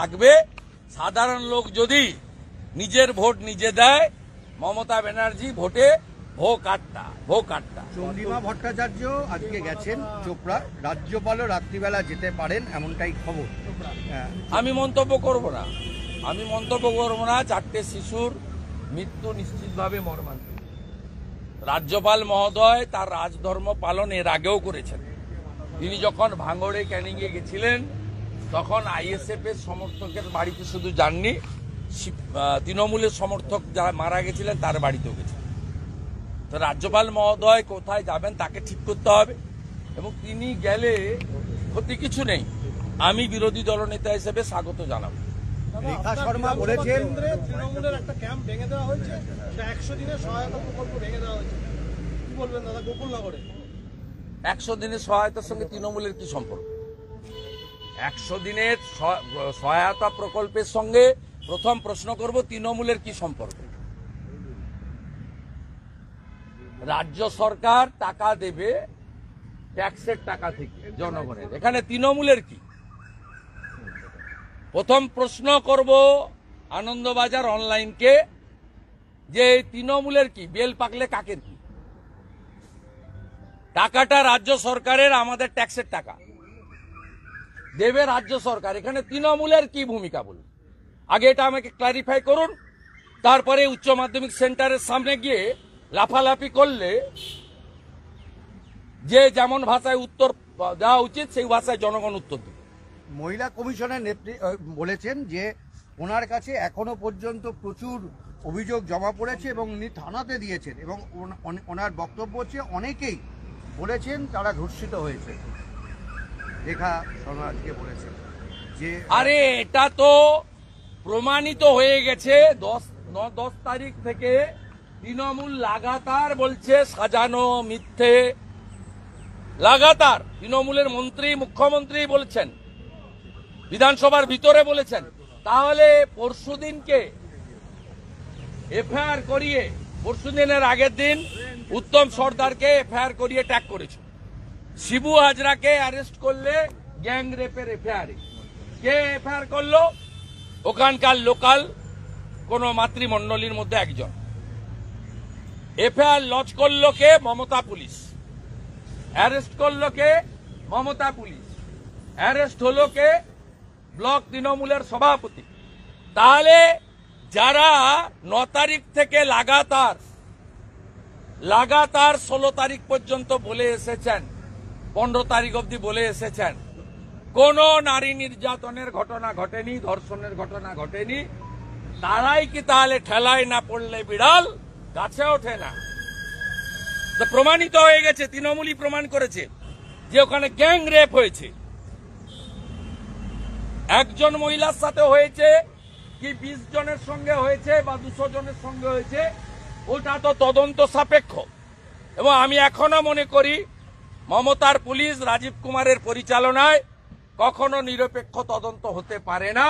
থাকবে। সাধারণ লোক যদি নিজের ভোট নিজে দেয়, মমতা ব্যানার্জি ভোটে ভোকাট্টা। চন্দ্রিমা ভট্টাচার্য আজকে গেছেন চোপড়া, রাজ্যপালও রাত্রিবেলা যেতে পারেন এমনটাই খবর। আমি মন্তব্য করব না। 4টে শিশুর মৃত্যু নিশ্চিতভাবে মর্মান্তিক। রাজ্যপাল মহোদয় তার রাজধর্ম পালন এর আগেও করেছেন। তিনি যখন ভাঙড়ে ক্যানিংয়ে গেছিলেন তখন আইএসএফ এর সমর্থকের বাড়িতে শুধু যাননি, তৃণমূলের সমর্থক যারা মারা গেছিলেন তার বাড়িতেও গেছেন। তো রাজ্যপাল মহোদয় কোথায় যাবেন তাকে ঠিক করতে হবে, এবং তিনি গেলে ক্ষতি কিছু নেই। আমি বিরোধী দলনেতা হিসেবে স্বাগত জানাবো। রেখা শর্মা বলেছেন তৃণমূলের একটা ক্যাম্প ভেঙে দেওয়া হয়েছে, 100 দিনের সহায়তা প্রকল্প ভেঙে দেওয়া হয়েছে, কি বলবেন দাদা? গোকুলনগরে 100 দিনের সহায়তার সঙ্গে তৃণমূলের কি সম্পর্ক? 100 দিনের সহায়তা প্রকল্পের সঙ্গে প্রথম প্রশ্ন করব, তৃণমূলের কি সম্পর্ক? রাজ্য সরকার টাকা দেবে ট্যাক্সের টাকা থেকে জনগণের, এখানে তৃণমূলের কি? প্রথম প্রশ্ন করব আনন্দবাজার অনলাইনকে, যে তৃণমূলের কি? বেল পাকলে কাকের কি? টাকাটা রাজ্য সরকারের, আমাদের ট্যাক্সের টাকা দেবে রাজ্য সরকার, এখানে তৃণমূলের কি ভূমিকা বলুন? আগে এটা আমাকে ক্লারিফাই করুন, তারপরে উচ্চ মাধ্যমিক সেন্টারের সামনে গিয়ে লাফালাফি করলে যে যেমন ভাষায় উত্তর দেওয়া উচিত সেই ভাষায় জনগণ উত্তর দেবে। মহিলা কমিশনের নেত্রী বলেছেন যে ওনার কাছে এখনো পর্যন্ত প্রচুর অভিযোগ জমা পড়েছে এবং উনি থানাতে দিয়েছেন, এবং ওনার বক্তব্য হচ্ছে অনেকেই বলেছেন তারা ধর্ষিত হয়েছে। রেখা শর্মা আজকে বলেছেন যে আরে এটা তো প্রমাণিত হয়ে গেছে। 10 তারিখ থেকে তৃণমূল লাগাতার বলছে সাজানো মিথ্যে, লাগাতার তৃণমূলের মন্ত্রী মুখ্যমন্ত্রী বলেছেন, বিধানসভার ভিতরে বলেছেন। তাহলে পরশুদিনকে এফআইআর করিয়ে, পরশুদিনের আগের দিন উত্তম সর্দারকে এফআইআর করিয়ে ট্যাগ করেছে। শিবু হাজরাকে অ্যারেস্ট করলে গ্যাং রেপের এফআইআর। কে এফআইআর করলো? ওখানকার লোকাল কোন মাতৃমণ্ডলীর মধ্যে একজন। এফআইআর লজ করলো কে? মমতা পুলিশ। অ্যারেস্ট করলো কে? মমতা পুলিশ। অ্যারেস্ট হলো কে? ব্লক তৃণমূলের সভাপতি। তাহলে যারা 9 তারিখ থেকে লাগাতার 16 তারিখ পর্যন্ত বলে এসেছেন, 15 তারিখ অবধি বলে এসেছেন কোন নারী নির্যাতনের ঘটনা ঘটেনি, ধর্ষণের ঘটনা ঘটেনি, তারাই কি তাহলে ঠেলায় না পড়লে বিড়াল গাছে ওঠে না? তো প্রমাণিত হয়ে গেছে, তৃণমূলই প্রমাণ করেছে যে ওখানে গ্যাং রেপ হয়েছে। একজন মহিলার সাথে হয়েছে কি 20 জনের সঙ্গে হয়েছে বা 200 জনের সঙ্গে হয়েছে, ওটা তো তদন্ত সাপেক্ষ। এবং আমি এখনো মনে করি মমতার পুলিশ রাজীব কুমারের পরিচালনায় কখনো নিরপেক্ষ তদন্ত হতে পারে না।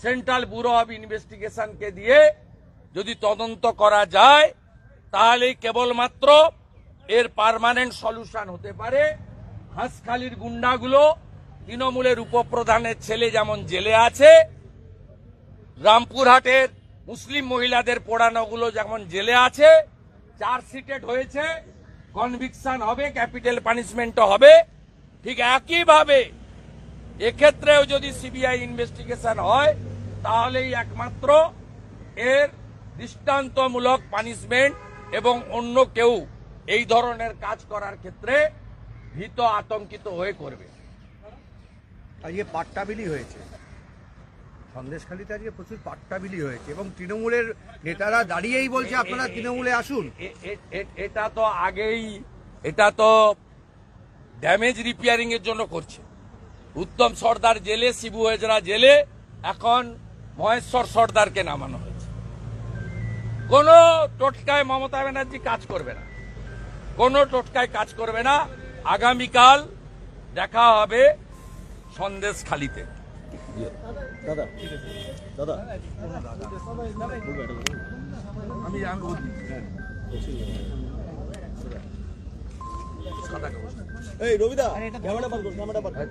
সেন্ট্রাল ব্যুরো অব ইনভেস্টিগেশনকে দিয়ে যদি তদন্ত করা যায় তাহলেই কেবলমাত্র এর পার্মানেন্ট সলিউশন হতে পারে। হাঁসখালির গুন্ডাগুলো, তৃণমূলের উপপ্রধানের ছেলে যেমন জেলে আছে, রামপুরহাটের মুসলিম মহিলাদের পোড়ানোগুলো যেমন জেলে আছে, চার্জশিটেড হয়েছে, কনভিকশন হবে, ক্যাপিটাল পানিশমেন্টও হবে, ঠিক একইভাবে এক্ষেত্রেও যদি সিবিআই ইনভেস্টিগেশন হয় তাহলেই একমাত্র এর দৃষ্টান্তমূলক পানিশমেন্ট, এবং অন্য কেউ এই ধরনের কাজ করার ক্ষেত্রে ভীত আতঙ্কিত হয়ে করবে। আজকে পাট্টাবিলি হয়েছে সন্দেশখালীতে, আজকে প্রচুর পাট্টাবিলি হয়েছে, এবং তৃণমূলের নেতারা দাঁড়িয়েই বলছে আপনারা তৃণমূলে আসুন। এটা তো আগেই, এটা তো ড্যামেজ রিপেয়ারিং এর জন্য করছে। উত্তম সর্দার জেলে, শিবু হাজরা জেলে, এখন মহেশ্বর সর্দারকে নামানো হয়েছে। কোন টোটকায় মমতা ব্যানার্জি কাজ করবে না, কোন টোটকায় কাজ করবে না। আগামীকাল দেখা হবে সন্দেশখালীতে। দাদা দাদা আমি এই রবিদা ক্যামেরা বার করো, ক্যামেরা বার করো।